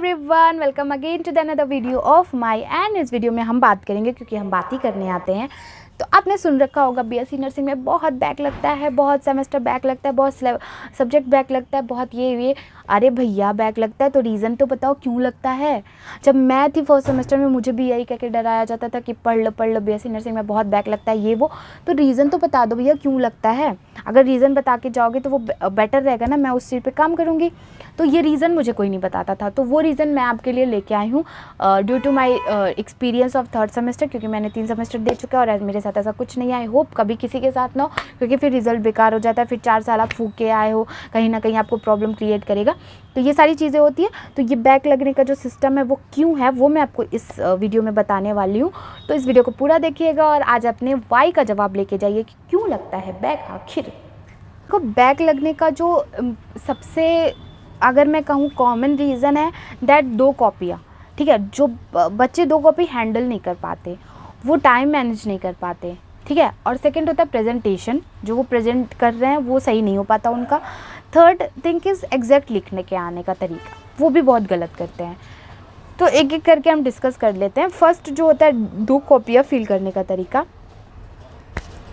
Everyone, welcome again to the another video of my. And इस video में हम बात करेंगे, क्योंकि हम बात ही करने आते हैं, तो आपने सुन रखा होगा बीएससी नर्सिंग में बहुत बैक लगता है, बहुत सेमेस्टर बैक लगता है, बहुत सब्जेक्ट बैक लगता है, बहुत ये। अरे भैया, बैक लगता है तो रीज़न तो बताओ क्यों लगता है। जब मैं थी फर्स्ट सेमेस्टर में, मुझे भी यही कह के डराया जाता था कि पढ़ लो बीएससी नर्सिंग में बहुत बैक लगता है, ये वो। तो रीज़न तो बता दो भैया क्यों लगता है। अगर रीज़न बता के जाओगे तो वो बेटर रहेगा ना, मैं उस चीज़ पे काम करूँगी। तो ये रीज़न मुझे कोई नहीं बताता था, तो वो रीज़न मैं आपके लिए लेके आई हूँ due to my experience of third semester, क्योंकि मैंने 3 सेमेस्टर दे चुका है और मेरे साथ ऐसा कुछ नहीं। आई होप कभी किसी के साथ ना हो, क्योंकि फिर रिजल्ट बेकार हो जाता है, फिर 4 साल आप फूक के आए हो, कहीं ना कहीं आपको प्रॉब्लम क्रिएट करेगा। तो ये सारी चीज़ें होती है। तो ये बैक लगने का जो सिस्टम है वो क्यों है, वो मैं आपको इस वीडियो में बताने वाली हूँ। तो इस वीडियो को पूरा देखिएगा और आज अपने वाई का जवाब लेके जाइए कि क्यों लगता है बैक आखिर। को बैक लगने का जो सबसे, अगर मैं कहूँ, कॉमन रीज़न है दैट 2 कॉपियाँ। ठीक है, जो बच्चे 2 कॉपी हैंडल नहीं कर पाते, वो टाइम मैनेज नहीं कर पाते। ठीक है, और सेकंड होता है प्रेजेंटेशन, जो वो प्रेजेंट कर रहे हैं वो सही नहीं हो पाता उनका। थर्ड थिंग इज़ एग्जैक्ट लिखने के आने का तरीका, वो भी बहुत गलत करते हैं। तो एक एक करके हम डिस्कस कर लेते हैं। फर्स्ट जो होता है 2 कॉपियाँ फिल करने का तरीका।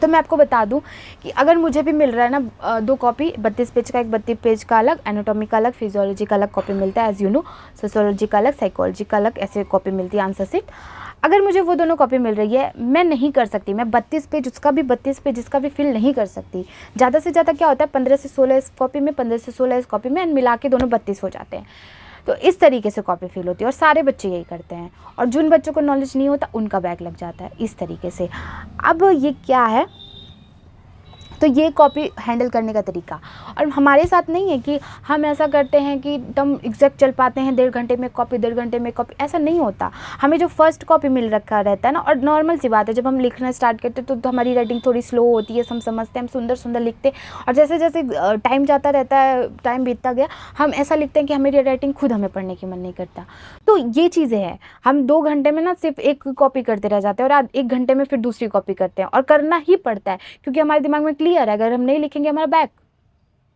तो मैं आपको बता दूं कि अगर मुझे भी मिल रहा है ना 2 कॉपी, 32 पेज का एक, 32 पेज का अलग, एनाटॉमी का अलग, फिजियोलॉजी का अलग कॉपी मिलता है एज यू नो, सोशियोलॉजी का अलग, साइकोलॉजी का अलग, ऐसे कॉपी मिलती है आंसर सीट। अगर मुझे वो दोनों कॉपी मिल रही है, मैं नहीं कर सकती, मैं 32 पेज उसका भी, 32 पेज इसका भी फिल नहीं कर सकती। ज़्यादा से ज़्यादा क्या होता है, 15 से 16 इस कॉपी में, 15 से 16 इस कॉपी में, मिला के दोनों 32 हो जाते हैं। तो इस तरीके से कॉपी फिल होती है और सारे बच्चे यही करते हैं, और जिन बच्चों को नॉलेज नहीं होता उनका बैक लग जाता है इस तरीके से। अब ये क्या है, तो ये कॉपी हैंडल करने का तरीका। और हमारे साथ नहीं है कि हम ऐसा करते हैं कि एकदम एग्जैक्ट चल पाते हैं, 1.5 घंटे में कॉपी, 1.5 घंटे में कॉपी, ऐसा नहीं होता। हमें जो फर्स्ट कॉपी मिल रखा रहता है ना, और नॉर्मल सी बात है, जब हम लिखना स्टार्ट करते हैं तो हमारी राइटिंग थोड़ी स्लो होती है, हम समझते हैं, हम सुंदर सुंदर लिखते हैं, और जैसे जैसे टाइम जाता रहता है, टाइम बीतता गया, हम ऐसा लिखते हैं कि हमारी राइटिंग खुद हमें पढ़ने की मन नहीं करता। तो ये चीज़ें हैं, हम 2 घंटे में ना सिर्फ एक कॉपी करते रह जाते हैं और 1 घंटे में फिर दूसरी कॉपी करते हैं, और करना ही पड़ता है क्योंकि हमारे दिमाग में क्लियर है, अगर हम नहीं लिखेंगे हमारा बैक,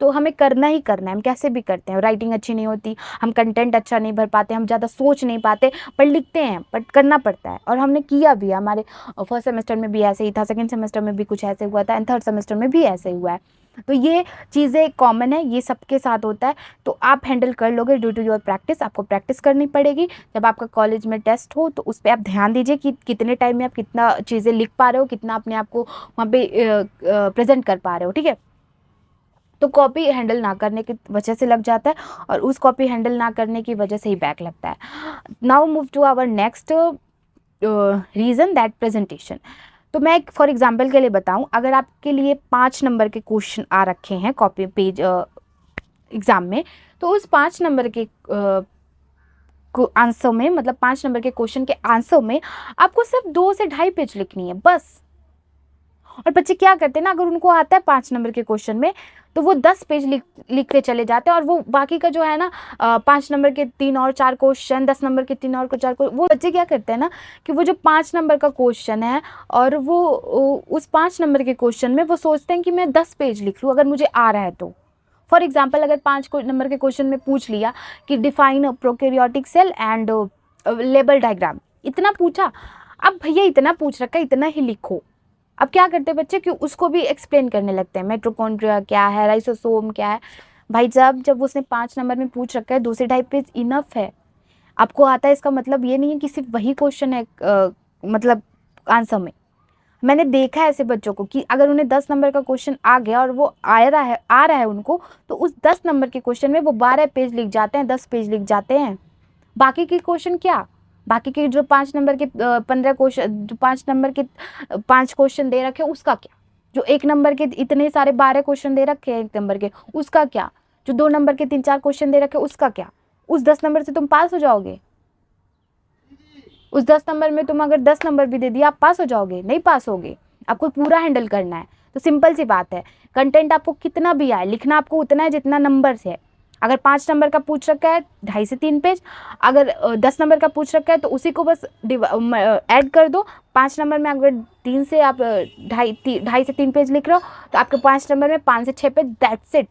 तो हमें करना ही करना है। हम कैसे भी करते हैं, राइटिंग अच्छी नहीं होती, हम कंटेंट अच्छा नहीं भर पाते, हम ज़्यादा सोच नहीं पाते, पर लिखते हैं, बट करना पड़ता है। और हमने किया भी, हमारे फर्स्ट सेमेस्टर में भी ऐसे ही था, सेकंड सेमेस्टर में भी कुछ ऐसे हुआ था, एंड थर्ड सेमेस्टर में भी ऐसे हुआ है। तो ये चीज़ें कॉमन है, ये सबके साथ होता है। तो आप हैंडल कर लोगे ड्यू टू योर प्रैक्टिस। आपको प्रैक्टिस करनी पड़ेगी। जब आपका कॉलेज में टेस्ट हो तो उस पर आप ध्यान दीजिए कि कितने टाइम में आप कितना चीज़ें लिख पा रहे हो, कितना अपने आप को वहाँ पे प्रेजेंट कर पा रहे हो। ठीक है, तो कॉपी हैंडल ना करने की वजह से लग जाता है, और उस कॉपी हैंडल ना करने की वजह से ही बैक लगता है। Now move to our next reason, that presentation. तो मैं एक फॉर एग्जांपल के लिए बताऊं, अगर आपके लिए 5 नंबर के क्वेश्चन आ रखे हैं कॉपी पेज एग्ज़ाम में, तो उस 5 नंबर के आंसर में, मतलब 5 नंबर के क्वेश्चन के आंसर में आपको सिर्फ 2 से 2.5 पेज लिखनी है बस। और बच्चे क्या करते हैं ना, अगर उनको आता है 5 नंबर के क्वेश्चन में, तो वो 10 पेज लिख के चले जाते हैं, और वो बाकी का जो है ना 5 नंबर के 3 और 4 क्वेश्चन, 10 नंबर के 3 और 4 वो बच्चे क्या करते हैं ना कि वो जो 5 नंबर का क्वेश्चन है, और वो उस 5 नंबर के क्वेश्चन में वो सोचते हैं कि मैं 10 पेज लिख लूँ अगर मुझे आ रहा है तो। फॉर एग्जाम्पल, अगर 5 नंबर के क्वेश्चन में पूछ लिया कि define prokaryotic cell and label diagram, इतना पूछा, अब भैया इतना पूछ रखा है, इतना ही लिखो। अब क्या करते हैं बच्चे कि उसको भी एक्सप्लेन करने लगते हैं, मिटोकॉन्ड्रिया क्या है, राइसोसोम क्या है। भाई साहब, जब उसने 5 नंबर में पूछ रखा है, 2 से 2.5 पेज इनफ है। आपको आता है, इसका मतलब ये नहीं है कि सिर्फ वही क्वेश्चन है मतलब आंसर में। मैंने देखा है ऐसे बच्चों को कि अगर उन्हें 10 नंबर का क्वेश्चन आ गया और वो आ रहा है उनको, तो उस 10 नंबर के क्वेश्चन में वो 12 पेज लिख जाते हैं, 10 पेज लिख जाते हैं। बाकी के क्वेश्चन क्या, बाकी के जो 5 नंबर के 15 क्वेश्चन, जो 5 नंबर के 5 क्वेश्चन दे रखे हैं उसका क्या, जो 1 नंबर के इतने सारे 12 क्वेश्चन दे रखे हैं 1 नंबर के उसका क्या, जो 2 नंबर के 3-4 क्वेश्चन दे रखे हैं उसका क्या। उस 10 नंबर से तुम पास हो जाओगे? उस 10 नंबर में तुम अगर 10 नंबर भी दे दिया, आप पास हो जाओगे? नहीं पास होगे। आपको पूरा हैंडल करना है। तो सिंपल सी बात है, कंटेंट आपको कितना भी आए, लिखना आपको उतना है जितना नंबर से है। अगर 5 नंबर का पूछ रखा है 2.5 से 3 पेज, अगर 10 नंबर का पूछ रखा है तो उसी को बस ऐड कर दो। 5 नंबर में अगर 3 से आप 2.5 से 3 पेज लिख रहे हो, तो आपके 5 नंबर में 5 से 6 पेज, दैट्स इट।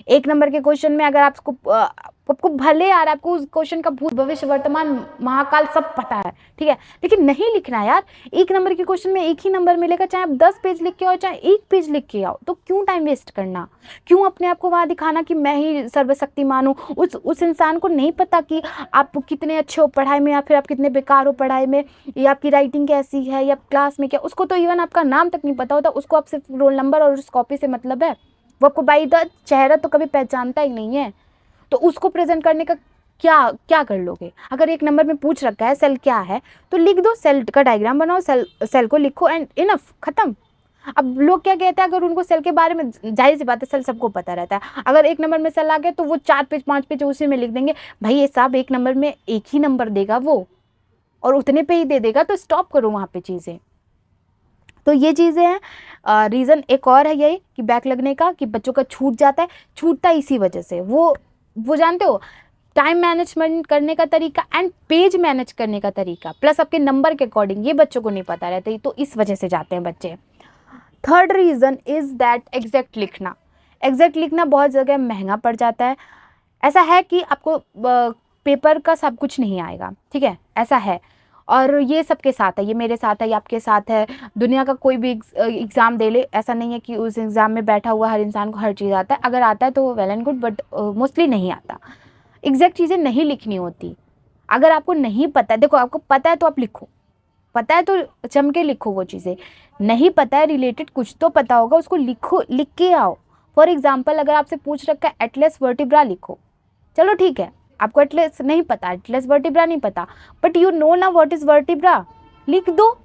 1 नंबर के क्वेश्चन में अगर आपको भले यार आपको उस क्वेश्चन का भूत भविष्य वर्तमान महाकाल सब पता है, ठीक है, लेकिन नहीं लिखना है यार। 1 नंबर के क्वेश्चन में 1 ही नंबर मिलेगा, चाहे आप 10 पेज लिख के आओ चाहे 1 पेज लिख के आओ, तो क्यों टाइम वेस्ट करना, क्यों अपने आप को वहाँ दिखाना कि मैं ही सर्वशक्तिमान हूँ। उस इंसान को नहीं पता कि आप कितने अच्छे हो पढ़ाई में या फिर आप कितने बेकार हो पढ़ाई में, या आपकी राइटिंग कैसी है या क्लास में क्या, उसको तो इवन आपका नाम तक नहीं पता होता, उसको आप सिर्फ रोल नंबर और उस कॉपी से मतलब है। वो आपको बाई द चेहरा तो कभी पहचानता ही नहीं है, तो उसको प्रेजेंट करने का क्या क्या कर लोगे। अगर 1 नंबर में पूछ रखा है सेल क्या है तो लिख दो, सेल का डायग्राम बनाओ, सेल को लिखो एंड इनफ, खत्म। अब लोग क्या कहते हैं, अगर उनको सेल के बारे में, जाहिर सी बात है सेल सबको पता रहता है, अगर 1 नंबर में सेल आ गया तो वो 4 पेज 5 पेज उसी में लिख देंगे। भाई ये साहब 1 नंबर में 1 ही नंबर देगा वो, और उतने पे ही दे देगा, तो स्टॉप करो वहाँ पे चीज़ें। तो ये चीज़ें हैं। रीज़न एक और है यही कि बैक लगने का, कि बच्चों का छूट जाता है, छूटता इसी वजह से। वो जानते हो, टाइम मैनेजमेंट करने का तरीका एंड पेज मैनेज करने का तरीका प्लस आपके नंबर के अकॉर्डिंग, ये बच्चों को नहीं पता रहता है, तो इस वजह से जाते हैं बच्चे। Third reason is that exact लिखना। एग्जैक्ट लिखना बहुत जगह महंगा पड़ जाता है। ऐसा है कि आपको पेपर का सब कुछ नहीं आएगा, ठीक है, ऐसा है, और ये सबके साथ है, ये मेरे साथ है, ये आपके साथ है, दुनिया का कोई भी एग्ज़ाम दे ले, ऐसा नहीं है कि उस एग्ज़ाम में बैठा हुआ हर इंसान को हर चीज़ आता है। अगर आता है तो well and good, but mostly नहीं आता। एग्जैक्ट चीज़ें नहीं लिखनी होती। अगर आपको नहीं पता है, देखो आपको पता है तो आप लिखो, पता है तो जम के लिखो वो चीज़ें, नहीं पता है रिलेटेड कुछ तो पता होगा, उसको लिखो, लिख के आओ। फॉर एग्जाम्पल अगर आपसे पूछ रखा है एटलस वर्टिब्रा लिखो, चलो ठीक है, आपको एटलस नहीं पता, एटलस वर्टिब्रा नहीं पता, बट यू नो ना व्हाट इज वर्टिब्रा, लिख दो।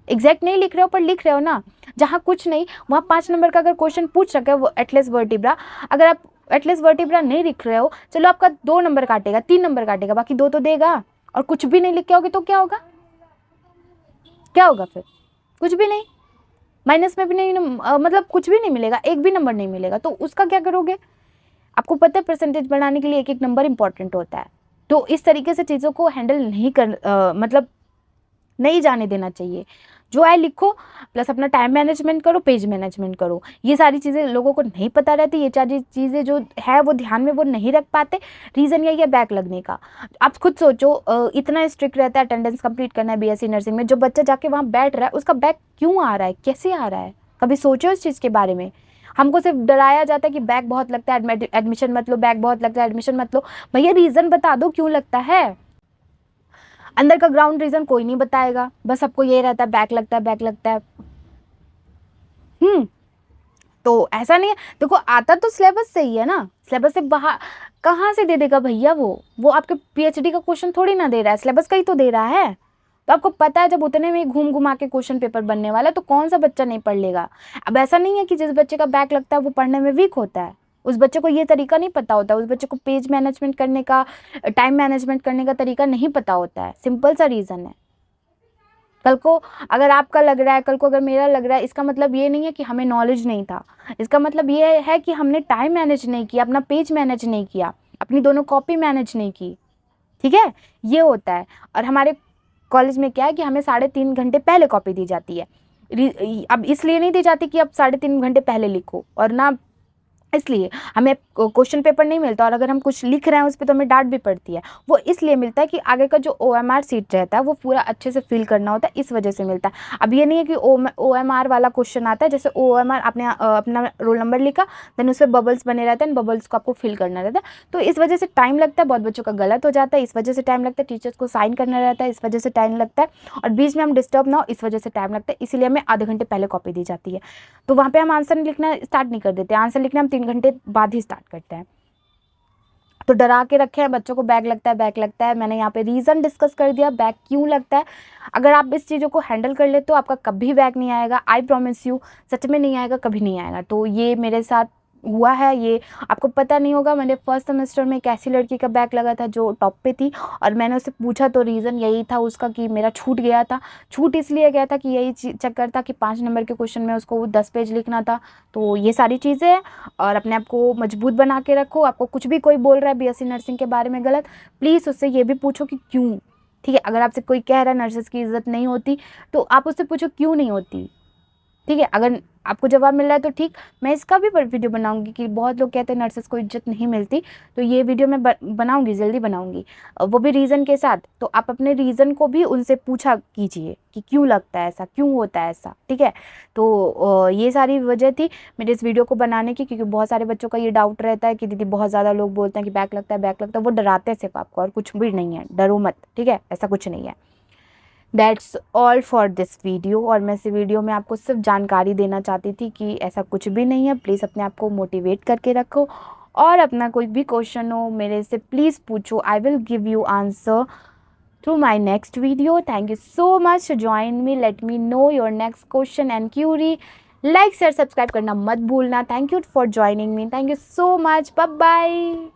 एग्जैक्ट नहीं लिख रहे हो पर लिख रहे हो ना। जहाँ कुछ नहीं वहाँ 5 नंबर का अगर क्वेश्चन पूछ रखा है वो एटलस वर्टिब्रा, अगर आप एटलस वर्टिब्रा नहीं लिख रहे हो, चलो आपका 2 नंबर काटेगा, 3 नंबर काटेगा, बाकी 2 तो देगा। और कुछ भी नहीं लिख के आओगे तो क्या होगा, क्या होगा फिर, कुछ भी नहीं, माइनस में भी नहीं, मतलब कुछ भी नहीं मिलेगा, एक भी नंबर नहीं मिलेगा, तो उसका क्या करोगे। आपको पता है परसेंटेज बढ़ाने के लिए एक एक नंबर इंपॉर्टेंट होता है। तो इस तरीके से चीज़ों को हैंडल नहीं मतलब नहीं जाने देना चाहिए। जो है लिखो, प्लस अपना टाइम मैनेजमेंट करो, पेज मैनेजमेंट करो। ये सारी चीज़ें लोगों को नहीं पता रहती, ये सारी चीज़ें जो है वो ध्यान में वो नहीं रख पाते। रीज़न यही है बैक लगने का। आप खुद सोचो, इतना स्ट्रिक्ट रहता है अटेंडेंस कंप्लीट करना है बीएससी नर्सिंग में, जो बच्चा जाके वहाँ बैठ रहा है उसका बैक क्यों आ रहा है, कैसे आ रहा है, कभी सोचो इस चीज़ के बारे में। हमको सिर्फ डराया जाता है कि बैक बहुत लगता है, एडमिशन मत लो, बैक बहुत लगता है, एडमिशन मत लो। भैया रीज़न बता दो क्यों लगता है। अंदर का ग्राउंड रीजन कोई नहीं बताएगा, बस सबको ये रहता है बैक लगता है, बैक लगता है। तो ऐसा नहीं है, देखो आता तो सिलेबस से ही है ना, सिलेबस से बाहर कहाँ से दे देगा भैया। वो आपके पीएचडी का क्वेश्चन थोड़ी ना दे रहा है, सिलेबस का ही तो दे रहा है। तो आपको पता है जब उतने में घूम घुमा के क्वेश्चन पेपर बनने वाला है तो कौन सा बच्चा नहीं पढ़ लेगा। अब ऐसा नहीं है कि जिस बच्चे का बैक लगता है वो पढ़ने में वीक होता है, उस बच्चे को ये तरीका नहीं पता होता, उस बच्चे को पेज मैनेजमेंट करने का, टाइम मैनेजमेंट करने का तरीका नहीं पता होता है। सिंपल सा रीज़न है। कल को अगर आपका लग रहा है, कल को अगर मेरा लग रहा है, इसका मतलब ये नहीं है कि हमें नॉलेज नहीं था, इसका मतलब ये है कि हमने टाइम मैनेज नहीं किया, अपना पेज मैनेज नहीं किया, अपनी दोनों कॉपी मैनेज नहीं की, ठीक है, ये होता है। और हमारे कॉलेज में क्या है कि हमें 3.5 घंटे पहले कॉपी दी जाती है। अब इसलिए नहीं दी जाती कि आप 3.5 घंटे पहले लिखो, और ना इसलिए हमें क्वेश्चन पेपर नहीं मिलता, और अगर हम कुछ लिख रहे हैं उस पर तो हमें डांट भी पड़ती है। वो इसलिए मिलता है कि आगे का जो OMR सीट रहता है वो पूरा अच्छे से फिल करना होता है, इस वजह से मिलता है। अब ये नहीं है कि OMR वाला क्वेश्चन आता है, जैसे OMR आपने अपना रोल नंबर लिखा, देन उस पर बबल्स बने रहते हैं, बबल्स को आपको फिल करना रहता है, तो इस वजह से टाइम लगता है, बहुत बच्चों का गलत हो जाता है, इस वजह से टाइम लगता है, टीचर्स को साइन करना रहता है, इस वजह से टाइम लगता है, और बीच में हम डिस्टर्ब ना हो इस वजह से टाइम लगता है, इसीलिए हमें आधे घंटे पहले कॉपी दी जाती है। तो वहाँ पे हम आंसर लिखना स्टार्ट नहीं कर देते, आंसर लिखना हम 3 घंटे बाद ही स्टार्ट करते हैं। तो डरा के रखे हैं बच्चों को, बैक लगता है, बैक लगता है। मैंने यहाँ पे रीज़न डिस्कस कर दिया बैक क्यों लगता है। अगर आप इस चीज़ों को हैंडल कर ले तो आपका कभी बैक नहीं आएगा, आई प्रॉमिस यू, सच में नहीं आएगा, कभी नहीं आएगा। तो ये मेरे साथ हुआ है, ये आपको पता नहीं होगा। मैंने फर्स्ट सेमेस्टर में एक ऐसी लड़की का बैक लगा था जो टॉप पे थी, और मैंने उससे पूछा तो रीज़न यही था उसका कि मेरा छूट गया था। छूट इसलिए गया था कि यही चक्कर था कि 5 नंबर के क्वेश्चन में उसको 10 पेज लिखना था। तो ये सारी चीज़ें हैं, और अपने आप को मजबूत बना के रखो। आपको कुछ भी कोई बोल रहा है बीएससी नर्सिंग के बारे में गलत, प्लीज़ उससे ये भी पूछो कि क्यों, ठीक है। अगर आपसे कोई कह रहा है नर्सेस की इज़्ज़त नहीं होती, तो आप उससे पूछो क्यों नहीं होती, ठीक है, अगर आपको जवाब मिल रहा है तो ठीक, मैं इसका भी वीडियो बनाऊंगी कि बहुत लोग कहते हैं नर्सेस को इज्जत नहीं मिलती, तो ये वीडियो मैं बनाऊंगी, जल्दी बनाऊंगी, वो भी रीज़न के साथ। तो आप अपने रीज़न को भी उनसे पूछा कीजिए कि क्यों लगता है ऐसा, क्यों होता है ऐसा, ठीक है। तो ये सारी वजह थी मेरे इस वीडियो को बनाने की, क्योंकि बहुत सारे बच्चों का ये डाउट रहता है कि दीदी बहुत ज़्यादा लोग बोलते हैं कि बैक लगता है, बैक लगता है, वो डराते हैं सिर्फ आपको, और कुछ भी नहीं है, डरो मत, ठीक है, ऐसा कुछ नहीं है। That's all for this video. और मैं इस वीडियो में आपको सिर्फ जानकारी देना चाहती थी कि ऐसा कुछ भी नहीं है। प्लीज़ अपने आप को मोटिवेट करके रखो, और अपना कोई भी क्वेश्चन हो मेरे से प्लीज़ पूछो, I will give you answer through my next video. Thank you so much, join me, let me know your next question and query. Like share subscribe करना मत भूलना। Thank you for joining me, thank you so much, bye bye.